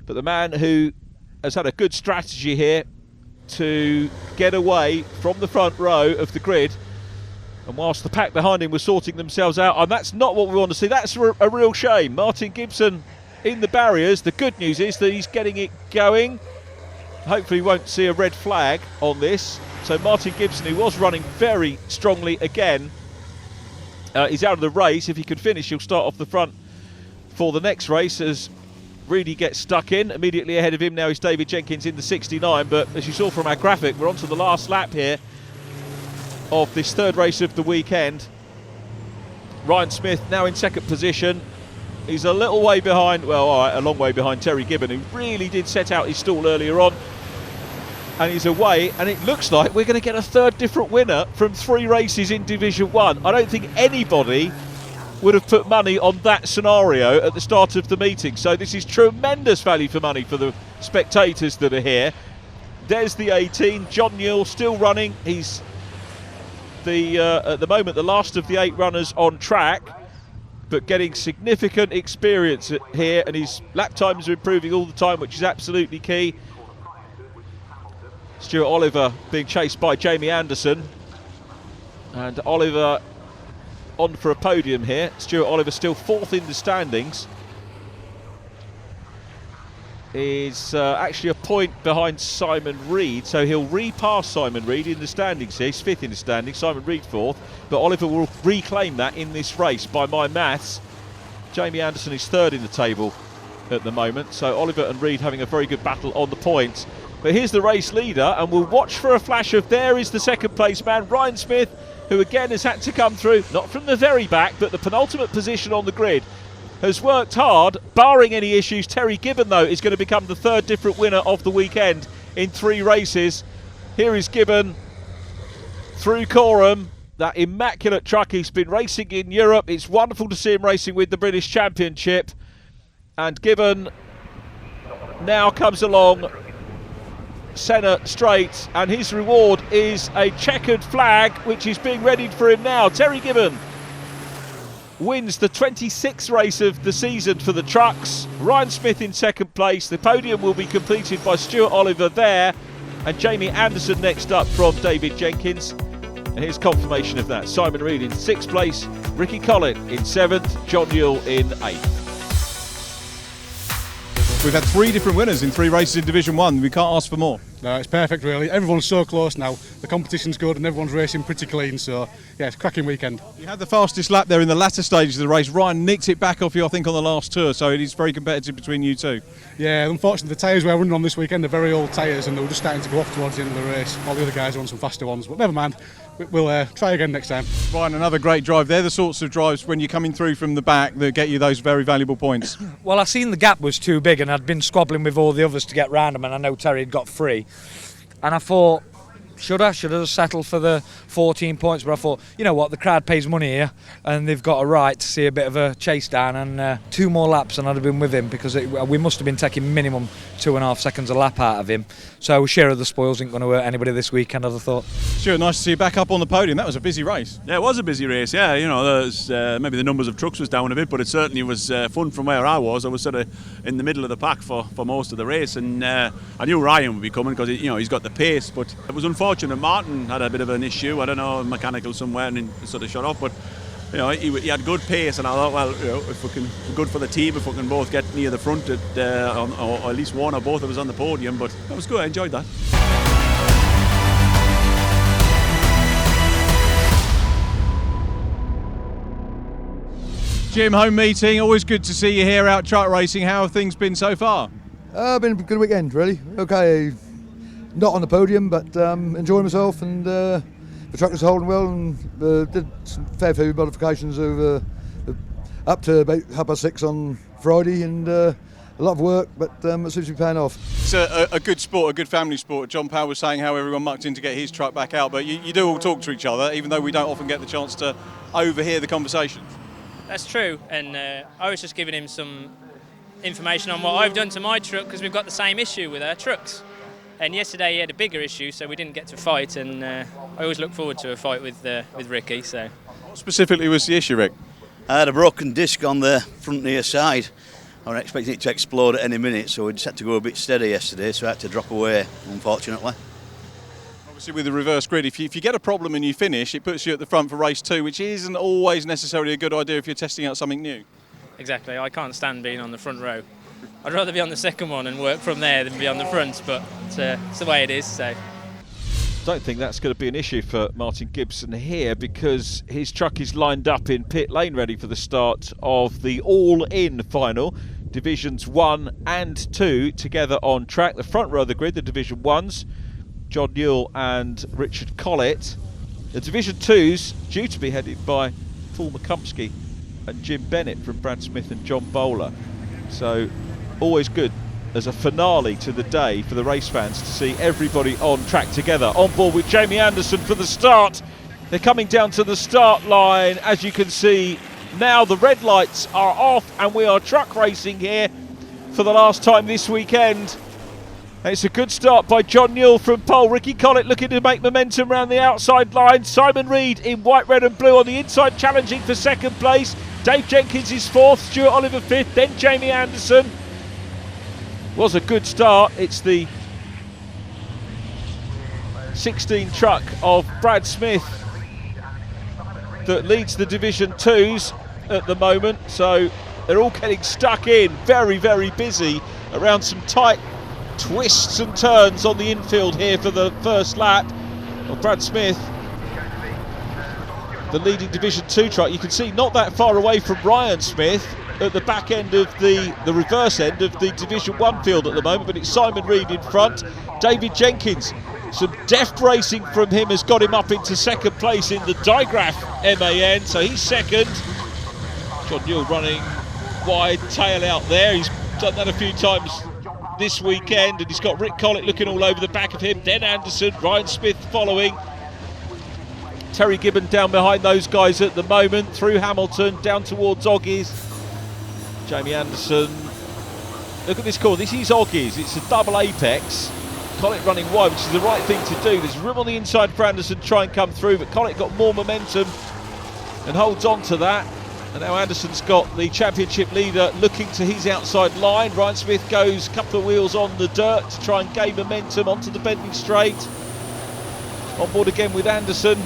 S1: but the man who has had a good strategy here to get away from the front row of the grid, and whilst the pack behind him were sorting themselves out, and that's not what we want to see. That's a real shame. Martin Gibson in the barriers. The good news is that he's getting it going. Hopefully we won't see a red flag on this. So Martin Gibson, who was running very strongly again, is out of the race. If he could finish, he'll start off the front for the next race as Reedy gets stuck in. Immediately ahead of him now is David Jenkins in the 69, but as you saw from our graphic, we're on to the last lap here of this 3rd race of the weekend. Ryan Smith now in 2nd position. He's a little way behind, well, all right, a long way behind Terry Gibbon, who really did set out his stall earlier on. And he's away, and it looks like we're going to get a 3rd different winner from 3 races in Division 1. I don't think anybody would have put money on that scenario at the start of the meeting. So this is tremendous value for money for the spectators that are here. There's the 18, John Newell still running. He's at the moment the last of the 8 runners on track, but getting significant experience here, and his lap times are improving all the time, which is absolutely key. Stuart Oliver being chased by Jamie Anderson, and Oliver on for a podium here. Stuart Oliver still 4th in the standings. Is actually a point behind Simon Reed, so he'll repass Simon Reed in the standings here. He's 5th in the standings, Simon Reed 4th, but Oliver will reclaim that in this race by my maths. Jamie Anderson is 3rd in the table at the moment, so Oliver and Reed having a very good battle on the points. But here's the race leader, and we'll watch for a flash of, there is the 2nd place man, Ryan Smith, who again has had to come through, not from the very back, but the penultimate position on the grid. Has worked hard, barring any issues. Terry Gibbon, though, is going to become the 3rd different winner of the weekend in 3 races. Here is Gibbon through Coram, that immaculate truck. He's been racing in Europe. It's wonderful to see him racing with the British Championship. And Gibbon now comes along centre straight, and his reward is a checkered flag, which is being readied for him now. Terry Gibbon wins the 26th race of the season for the trucks. Ryan Smith in second place. The podium will be completed by Stuart Oliver there, and Jamie Anderson next up from David Jenkins. And here's confirmation of that. Simon Reed in 6th place, Ricky Collett in 7th, John Newell in 8th.
S4: We've had 3 different winners in 3 races in Division 1. We can't ask for more.
S6: No, it's perfect really. Everyone's so close now. The competition's good and everyone's racing pretty clean, so yeah, it's a cracking weekend.
S4: You had the fastest lap there in the latter stages of the race. Ryan nicked it back off you, I think, on the last tour, so it is very competitive between you two.
S6: Yeah, unfortunately the tyres we're running on this weekend are very old tyres and they were just starting to go off towards the end of the race. All the other guys are on some faster ones, but never mind. We'll try again next time.
S4: Ryan, another great drive. They're the sorts of drives when you're coming through from the back that get you those very valuable points.
S13: Well, I seen the gap was too big and I'd been squabbling with all the others to get round them, and I know Terry had got 3. And I thought, should I have settled for the 14 points? But I thought, you know what, the crowd pays money here and they've got a right to see a bit of a chase down, and 2 more laps and I'd have been with him, because we must have been taking minimum 2.5 seconds a lap out of him. So share of the spoils ain't going to hurt anybody this weekend, I'd have thought.
S4: Sure, nice to see you back up on the podium. That was a busy race.
S7: Yeah, it was a busy race, yeah. You know, there's, maybe the numbers of trucks was down a bit, but it certainly was fun from where I was. I was sort of in the middle of the pack for most of the race, and I knew Ryan would be coming because he's got the pace, but it was unfortunate. Martin had a bit of an issue, I don't know, mechanical somewhere, and he sort of shut off, but you know, he had good pace, and I thought, well, you know, if we can, good for the team if we can both get near the front or at least one or both of us on the podium. But that was good, I enjoyed that.
S4: Jim, home meeting, always good to see you here out truck racing. How have things been so far?
S14: Been a good weekend, really. Okay, not on the podium, but enjoying myself, and the truckers are holding well, and did some fair few modifications over up to about 6:30 on Friday, and a lot of work, but it seems to be paying off.
S4: It's a good sport, a good family sport. John Powell was saying how everyone mucked in to get his truck back out, but you do all talk to each other, even though we don't often get the chance to overhear the conversations.
S15: That's true, and I was just giving him some information on what I've done to my truck, because we've got the same issue with our trucks. And yesterday he had a bigger issue, so we didn't get to fight, and I always look forward to a fight with Ricky. So,
S4: what specifically was the issue, Rick?
S16: I had a broken disc on the front near side. I was expecting it to explode at any minute, so we just had to go a bit steady yesterday, so I had to drop away, unfortunately.
S4: Obviously with the reverse grid, if you get a problem and you finish, it puts you at the front for race 2, which isn't always necessarily a good idea if you're testing out something new.
S15: exactly, I can't stand being on the front row. I'd rather be on the second one and work from there than be on the front, but it's the way it is. So.
S1: Don't think that's going to be an issue for Martin Gibson here, because his truck is lined up in pit lane ready for the start of the all-in final. Divisions 1 and 2 together on track. The front row of the grid, the Division 1s, John Newell and Richard Collett. The Division 2s due to be headed by Paul McCumpsky and Jim Bennett from Brad Smith and John Bowler. So always good as a finale to the day for the race fans to see everybody on track together. On board with Jamie Anderson for the start. They're coming down to the start line. As you can see, now the red lights are off and we are truck racing here for the last time this weekend. And it's a good start by John Newell from pole. Ricky Collett looking to make momentum around the outside line. Simon Reed in white, red and blue on the inside, challenging for second place. Dave Jenkins is fourth, Stuart Oliver fifth, then Jamie Anderson. Was a good start. It's the 16 truck of Brad Smith that leads the Division 2s at the moment. So they're all getting stuck in, very, very busy around some tight twists and turns on the infield here for the first lap. Well, Brad Smith, the leading Division 2 truck, you can see not that far away from Ryan Smith at the back end of the reverse end of the Division 1 field at the moment, but it's Simon Reed in front. David Jenkins, some deft racing from him has got him up into second place in the Digraph MAN, so he's second. John Newell running wide, tail out there. He's done that a few times this weekend, and he's got Rick Collett looking all over the back of him, then Anderson, Ryan Smith following. Terry Gibbon down behind those guys at the moment, through Hamilton, down towards Oggies. Jamie Anderson. Look at this corner, this is Oggies, it's a double apex. Collett running wide, which is the right thing to do. There's room on the inside for Anderson to try and come through, but Collett got more momentum and holds on to that. And now Anderson's got the championship leader looking to his outside line. Ryan Smith goes a couple of wheels on the dirt to try and gain momentum onto the Bentley straight. On board again with Anderson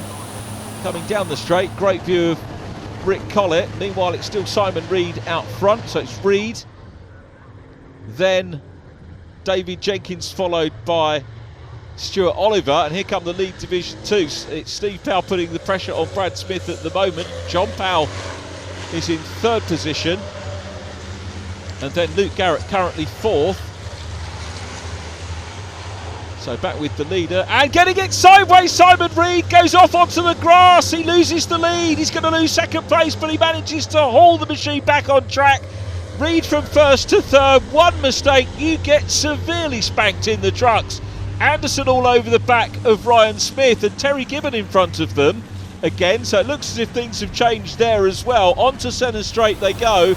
S1: coming down the straight. Great view of Rick Collett. Meanwhile, it's still Simon Reed out front, so it's Reed, then David Jenkins, followed by Stuart Oliver, and here come the lead Division 2. It's Steve Powell putting the pressure on Brad Smith at the moment. John Powell is in third position, and then Luke Garrett currently fourth. So back with the leader, and getting it sideways, Simon Reed goes off onto the grass. He loses the lead, he's going to lose second place, but he manages to haul the machine back on track. Reed from first to third, one mistake, you get severely spanked in the trucks. Anderson all over the back of Ryan Smith, and Terry Gibbon in front of them again, so it looks as if things have changed there as well. Onto centre straight they go.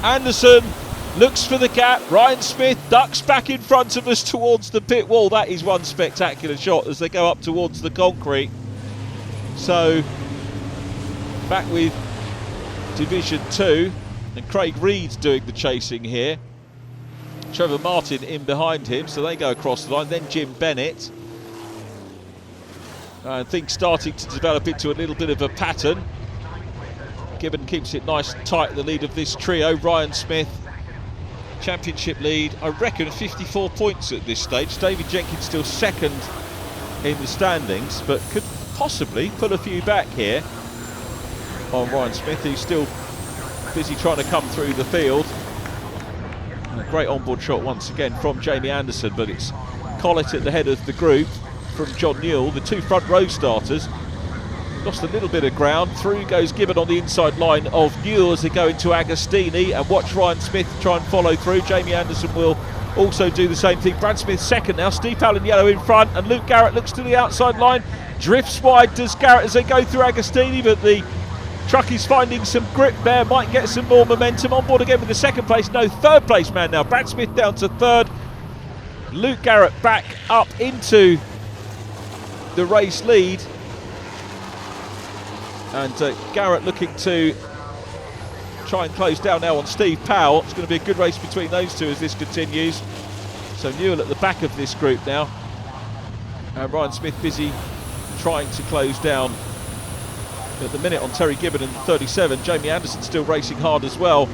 S1: Anderson looks for the gap, Ryan Smith ducks back in front of us towards the pit wall. That is one spectacular shot as they go up towards the concrete. So back with Division 2, and Craig Reed's doing the chasing here. Trevor Martin in behind him, so they go across the line. Then Jim Bennett. And things starting to develop into a little bit of a pattern. Gibbon keeps it nice and tight at the lead of this trio. Ryan Smith, championship lead, I reckon 54 points at this stage. David Jenkins still second in the standings, but could possibly pull a few back here on Ryan Smith, who's still busy trying to come through the field. And a great onboard shot once again from Jamie Anderson, but it's Collett at the head of the group from John Newell. The two front row starters lost a little bit of ground. Through goes Gibbon on the inside line of Newell as they go into Agostini, and watch Ryan Smith try and follow through. Jamie Anderson will also do the same thing. Brad Smith second now, Steve Powell in yellow in front, and Luke Garrett looks to the outside line, drifts wide does Garrett as they go through Agostini, but the truck is finding some grip there, might get some more momentum. On board again with the second place, no, third place man now. Brad Smith down to third. Luke Garrett back up into the race lead. And Garrett looking to try and close down now on Steve Powell. It's going to be a good race between those two as this continues. So Newell at the back of this group now. And Ryan Smith busy trying to close down at the minute on Terry Gibbon in 37. Jamie Anderson still racing hard as well.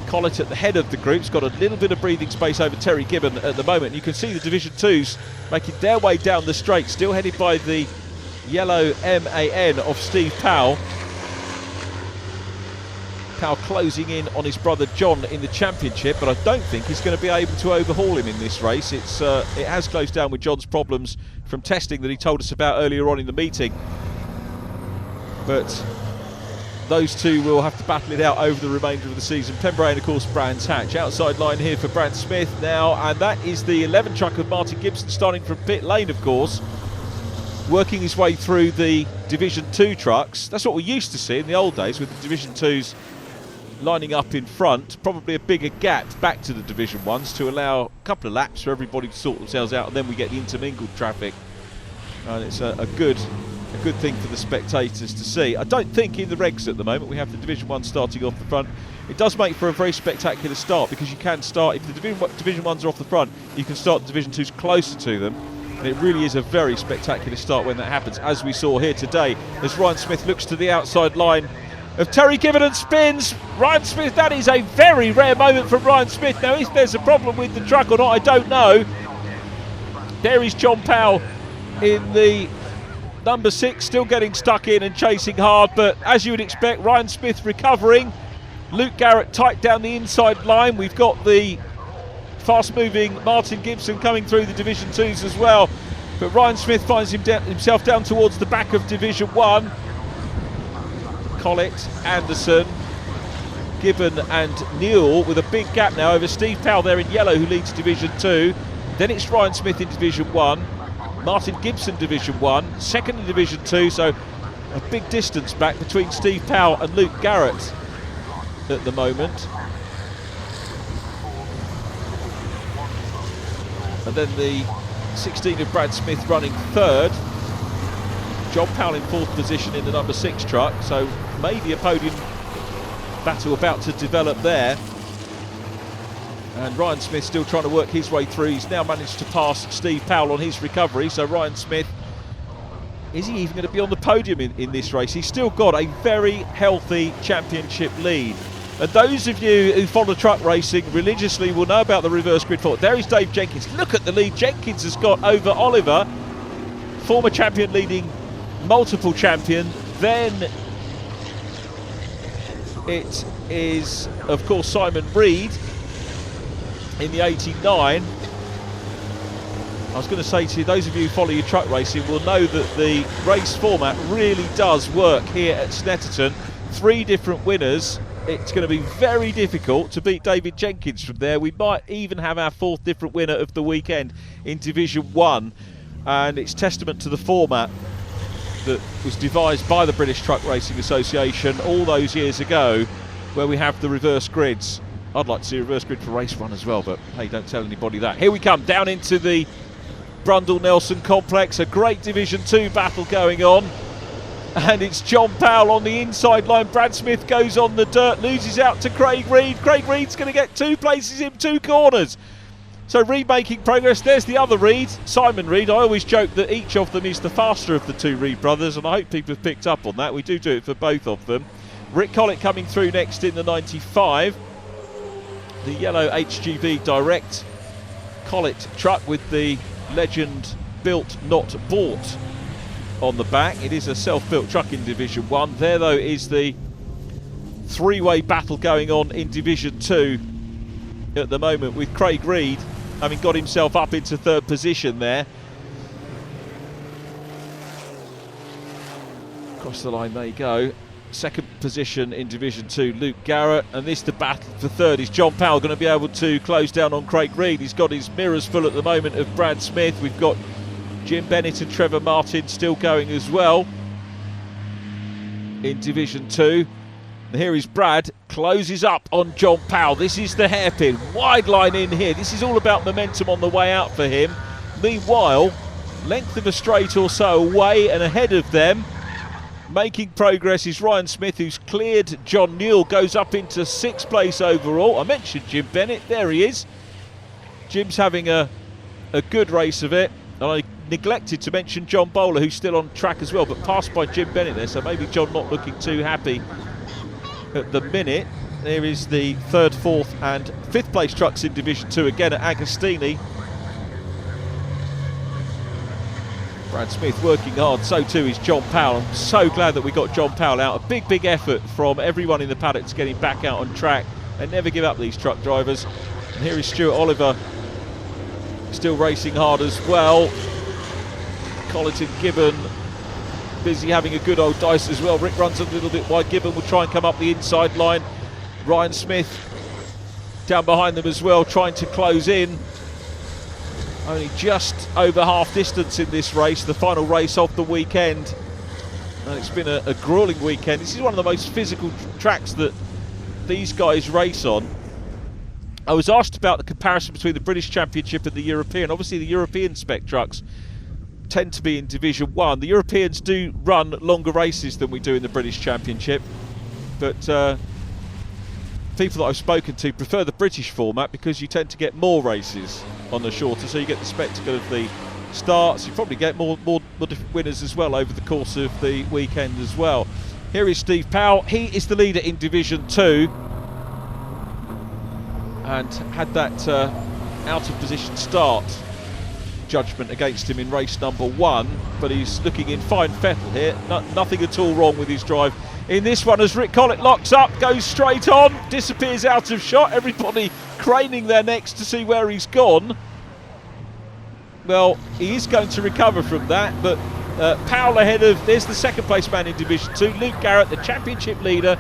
S1: Collett at the head of the group's got a little bit of breathing space over Terry Gibbon at the moment. You can see the Division 2s making their way down the straight, still headed by the yellow MAN of Steve Powell. Powell closing in on his brother John in the championship, but I don't think he's going to be able to overhaul him in this race. It has closed down with John's problems from testing that he told us about earlier on in the meeting. But those two will have to battle it out over the remainder of the season. Pembrey and of course Brands Hatch. Outside line here for Brad Smith now, and that is the 11 truck of Martin Gibson starting from pit lane, of course, working his way through the Division 2 trucks. That's what we used to see in the old days, with the Division 2s lining up in front. Probably a bigger gap back to the Division 1s to allow a couple of laps for everybody to sort themselves out, and then we get the intermingled traffic. And it's a good thing for the spectators to see. I don't think in the regs at the moment we have the Division 1 starting off the front. It does make for a very spectacular start, because you can start, if the Division 1s are off the front, you can start the Division 2s closer to them, and it really is a very spectacular start when that happens, as we saw here today as Ryan Smith looks to the outside line of Terry Gibbon and spins. Ryan Smith, that is a very rare moment from Ryan Smith. Now, if there's a problem with the truck or not, I don't know. There is John Powell in the number 6, still getting stuck in and chasing hard, but as you would expect, Ryan Smith recovering. Luke Garrett tight down the inside line. We've got the fast-moving Martin Gibson coming through the Division 2s as well, but Ryan Smith finds himself down towards the back of Division 1. Collett, Anderson, Gibbon and Newell with a big gap now over Steve Powell there in yellow, who leads Division 2. Then it's Ryan Smith in Division 1. Martin Gibson Division 1, second in Division 2, so a big distance back between Steve Powell and Luke Garrett at the moment. And then the 16 of Brad Smith running third. John Powell in fourth position in the number 6 truck, so maybe a podium battle about to develop there. And Ryan Smith still trying to work his way through. He's now managed to pass Steve Powell on his recovery, so Ryan Smith, is he even going to be on the podium in this race? He's still got a very healthy championship lead. And those of you who follow truck racing religiously will know about the reverse grid fault. There is Dave Jenkins. Look at the lead Jenkins has got over Oliver, former champion leading multiple champion. Then it is, of course, Simon Reed in the 89. I was going to say to you, those of you who follow your truck racing will know that the race format really does work here at Snetterton. 3 different winners. It's going to be very difficult to beat David Jenkins from there. We might even have our 4th different winner of the weekend in Division 1. And it's testament to the format that was devised by the British Truck Racing Association all those years ago, where we have the reverse grids. I'd like to see a reverse grid for race 1 as well, but hey, don't tell anybody that. Here we come down into the Brundle-Nelson complex. A great Division 2 battle going on. And it's John Powell on the inside line. Brad Smith goes on the dirt, loses out to Craig Reed. Craig Reed's going to get 2 places in 2 corners. So Reed making progress. There's the other Reed, Simon Reed. I always joke that each of them is the faster of the 2 Reed brothers, and I hope people have picked up on that. We do it for both of them. Rick Collett coming through next in the 95. The yellow HGV Direct Collett truck with the legend built, not bought on the back. It is a self-built truck in Division 1. There, though, is the 3-way battle going on in Division 2 at the moment, with Craig Reed having got himself up into 3rd position there. Across the line they go. 2nd position in Division 2, Luke Garrett. And this, the battle for 3rd. Is John Powell going to be able to close down on Craig Reed? He's got his mirrors full at the moment of Brad Smith. We've got Jim Bennett and Trevor Martin still going as well in Division 2. And here is Brad, closes up on John Powell. This is the hairpin, wide line in here. This is all about momentum on the way out for him. Meanwhile, length of a straight or so away and ahead of them, making progress is Ryan Smith, who's cleared John Newell, goes up into 6th place overall. I mentioned Jim Bennett, there he is. Jim's having a good race of it. And I neglected to mention John Bowler, who's still on track as well, but passed by Jim Bennett there, so maybe John not looking too happy at the minute. There is the 3rd, 4th and 5th place trucks in Division 2 again at Agostini. Brad Smith working hard, so too is John Powell. I'm so glad that we got John Powell out. A big effort from everyone in the paddock to get him back out on track, and never give up these truck drivers. And here is Stuart Oliver, still racing hard as well. Colleton Gibbon busy having a good old dice as well. Rick runs a little bit wide. Gibbon will try and come up the inside line. Ryan Smith down behind them as well, trying to close in. Only just over half distance in this race, the final race of the weekend. And it's been a gruelling weekend. This is one of the most physical tracks that these guys race on. I was asked about the comparison between the British Championship and the European. Obviously the European spec trucks tend to be in Division 1. The Europeans do run longer races than we do in the British Championship, but people that I've spoken to prefer the British format because you tend to get more races on the shorter, so you get the spectacle of the starts. You probably get more different winners as well over the course of the weekend as well. Here is Steve Powell. He is the leader in Division 2 and had that out of position start judgment against him in race number 1, but he's looking in fine fettle here. Nothing at all wrong with his drive in this one, as Rick Collett locks up, goes straight on, disappears out of shot, everybody craning their necks to see where he's gone. Well, he is going to recover from that, but Powell ahead of, there's the 2nd place man in Division 2, Luke Garrett, the championship leader.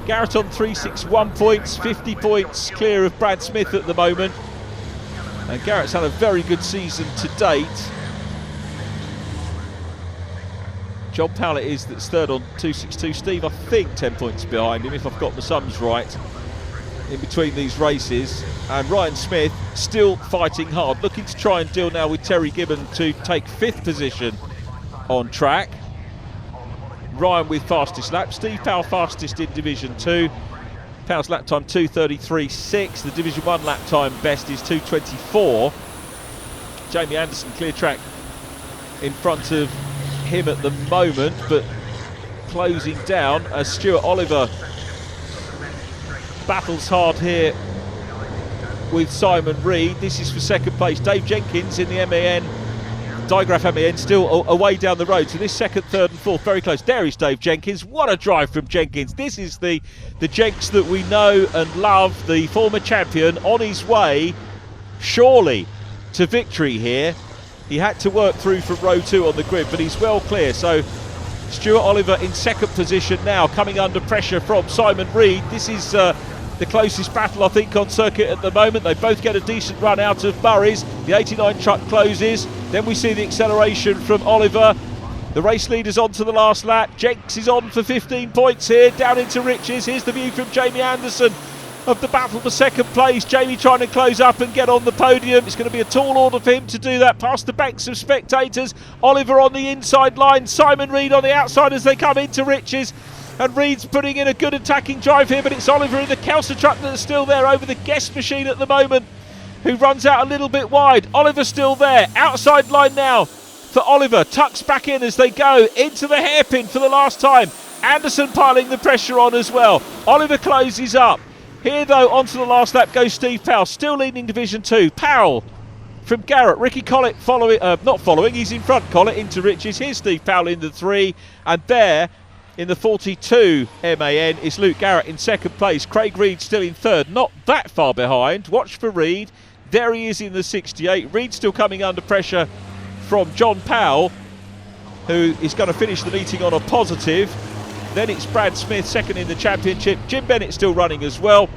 S1: Garrett on 361 points, 50 points clear of Brad Smith at the moment. And Garrett's had a very good season to date. John Powell it is that's third on 262. Steve, I think 10 points behind him, if I've got the sums right, in between these races. And Ryan Smith still fighting hard, looking to try and deal now with Terry Gibbon to take 5th position on track. Ryan with fastest lap, Steve Powell fastest in Division 2. Powell's lap time 2:33.6. The Division 1 lap time best is 2:24. Jamie Anderson clear track in front of him at the moment, but closing down as Stuart Oliver battles hard here with Simon Reed. This is for second place. Dave Jenkins in the MAN, Digraph MAN, still away down the road. So this second, third and fourth very close. There is Dave Jenkins. What a drive from Jenkins. This is the Jenks that we know and love, the former champion, on his way surely to victory here. He had to work through from row 2 on the grid, but he's well clear. So Stuart Oliver in second position now, coming under pressure from Simon Reed. This is the closest battle, I think, on circuit at the moment. They both get a decent run out of Murray's. The 89 truck closes. Then we see the acceleration from Oliver. The race leader's on to the last lap. Jenks is on for 15 points here, down into Riches. Here's the view from Jamie Anderson of the battle for second place. Jamie trying to close up and get on the podium. It's going to be a tall order for him to do that past the banks of spectators. Oliver on the inside line, Simon Reed on the outside as they come into Riches. And Reed's putting in a good attacking drive here, but it's Oliver in the Kelso truck that's still there over the Guest machine at the moment, who runs out a little bit wide. Oliver's still there, outside line now for Oliver. Tucks back in as they go into the hairpin for the last time. Anderson piling the pressure on as well. Oliver closes up. Here though, onto the last lap goes Steve Powell, still leading Division 2. Powell from Garrett. Ricky Collett he's in front. Collett into Riches. Here's Steve Powell in the 3, and there in the 42 MAN is Luke Garrett in second place. Craig Reed still in third, not that far behind. Watch for Reed. There he is in the 68. Reed still coming under pressure from John Powell, who is going to finish the meeting on a positive. Then it's Brad Smith second in the championship. Jim Bennett still running as well.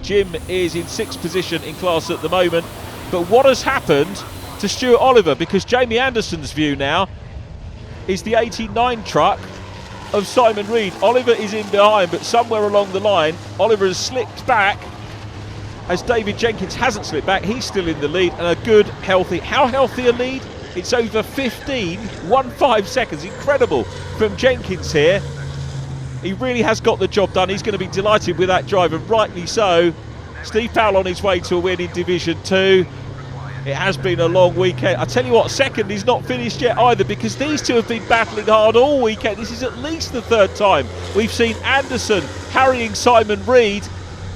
S1: Jim is in 6th position in class at the moment. But what has happened to Stuart Oliver? Because Jamie Anderson's view now is the 89 truck of Simon Reed. Oliver is in behind, but somewhere along the line Oliver has slipped back, as David Jenkins hasn't slipped back. He's still in the lead, and a good healthy, how healthy a lead? It's over 15 seconds. Incredible from Jenkins here. He really has got the job done. He's going to be delighted with that drive, and rightly so. Steve Powell on his way to a win in Division 2. It has been a long weekend. I tell you what, second is not finished yet either, because these two have been battling hard all weekend. This is at least the third time we've seen Anderson harrying Simon Reed,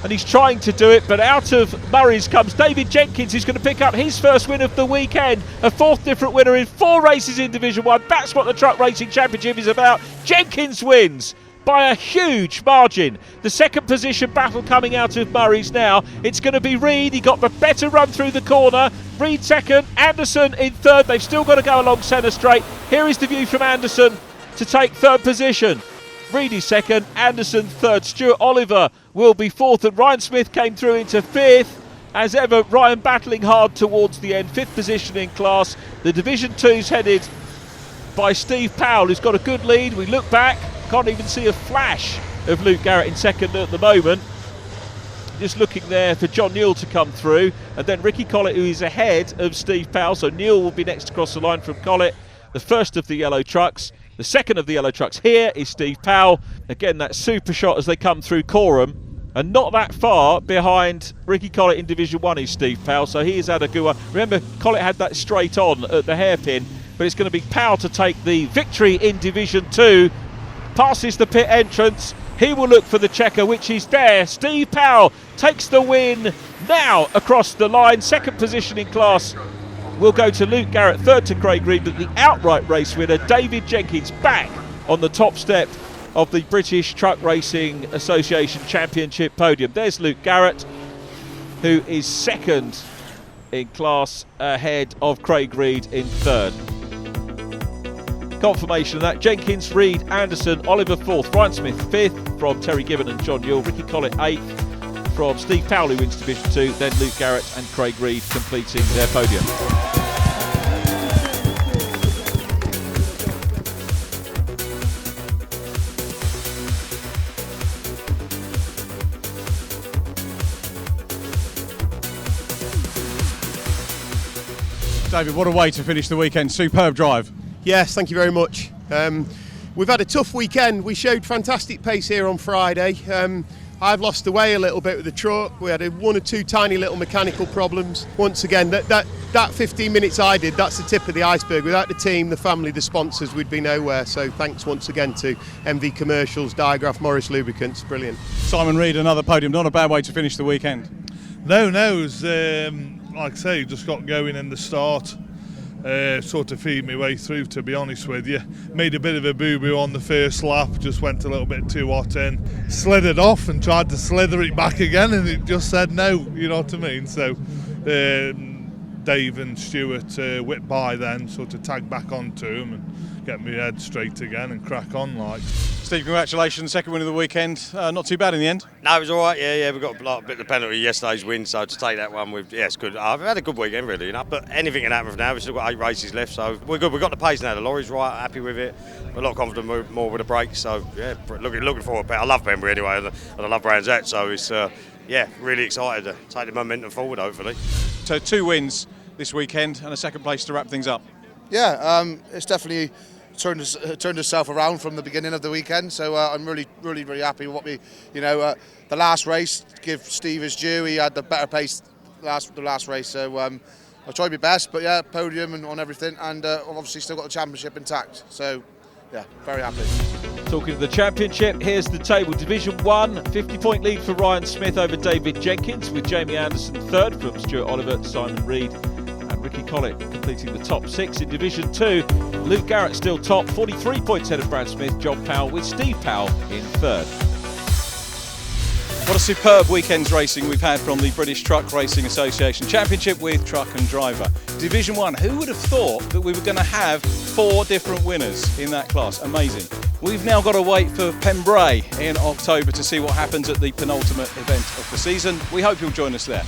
S1: and he's trying to do it, but out of Murray's comes David Jenkins, who's going to pick up his first win of the weekend. A 4th different winner in 4 races in Division 1. That's what the Truck Racing Championship is about. Jenkins wins by a huge margin. The second position battle coming out of Murray's now. It's going to be Reed. He got the better run through the corner. Reed second, Anderson in third. They've still got to go along centre straight. Here is the view from Anderson to take third position. Reed is second, Anderson third. Stuart Oliver will be fourth, and Ryan Smith came through into 5th. As ever, Ryan battling hard towards the end. 5th position in class. The Division 2's headed by Steve Powell, who's got a good lead. We look back, can't even see a flash of Luke Garrett in second at the moment. Just looking there for John Newell to come through, and then Ricky Collett, who is ahead of Steve Powell. So Newell will be next across the line from Collett, the first of the yellow trucks. The second of the yellow trucks here is Steve Powell. Again, that super shot as they come through Coram. And not that far behind Ricky Collett in Division 1 is Steve Powell, so he has had a good one. Remember, Collett had that straight on at the hairpin, but it's going to be Powell to take the victory in Division 2. Passes the pit entrance. He will look for the checker, which is there. Steve Powell takes the win now across the line. Second position in class will go to Luke Garrett, third to Craig Reed, but the outright race winner, David Jenkins, back on the top step of the British Truck Racing Association Championship podium. There's Luke Garrett, who is second in class, ahead of Craig Reed in third. Confirmation of that: Jenkins, Reed, Anderson, Oliver fourth, Ryan Smith fifth from Terry Gibbon and John Newell, Ricky Collett eighth from Steve Powell, who wins Division 2, then Luke Garrett and Craig Reed completing their podium.
S4: David, what a way to finish the weekend. Superb drive.
S17: Yes, thank you very much. We've had a tough weekend. We showed fantastic pace here on Friday. I've lost the way a little bit with the truck. We had one or two tiny little mechanical problems. Once again, that 15 minutes I did, that's the tip of the iceberg. Without the team, the family, the sponsors, we'd be nowhere. So thanks once again to MV Commercials, Digraph, Morris Lubricants. Brilliant.
S4: Simon Reed, another podium. Not a bad way to finish the weekend.
S9: No, it was, like I say, just got going in the start. Sort of feed my way through, to be honest with you. Made a bit of a boo-boo on the first lap, just went a little bit too hot in. Slithered off and tried to slither it back again, and it just said no, you know what I mean? So Dave and Stuart whipped by then, sort of tagged back onto him and get my head straight again and crack on like.
S4: Steve, congratulations, second win of the weekend. Not too bad in the end.
S2: No, it was all right. Yeah, we got a bit of the penalty yesterday's win, so to take that one, it's good. I've had a good weekend really, But anything can happen from now. We've still got 8 races left, so we're good. We've got the pace now. The lorry's right, happy with it. We're a lot confident more with the brakes, so yeah, looking forward. I love Pembury anyway, and I love Brands Hatch, so it's really excited to take the momentum forward, hopefully.
S4: So 2 wins this weekend and a second place to wrap things up.
S5: Yeah, it's definitely turned itself around from the beginning of the weekend. So I'm really happy with what we, the last race, give Steve his due. He had the better pace the last race. So I tried my best, but yeah, podium and on everything, and obviously still got the championship intact. So yeah, very happy.
S1: Talking of the championship, here's the table. Division 1, 50-point lead for Ryan Smith over David Jenkins, with Jamie Anderson third from Stuart Oliver, Simon Reed and Ricky Collett completing the top 6. In Division 2, Luke Garrett still top, 43 points ahead of Brad Smith, John Powell, with Steve Powell in third.
S4: What a superb weekend's racing we've had from the British Truck Racing Association Championship with Truck and Driver. Division 1, who would have thought that we were going to have 4 different winners in that class? Amazing. We've now got to wait for Pembury in October to see what happens at the penultimate event of the season. We hope you'll join us there.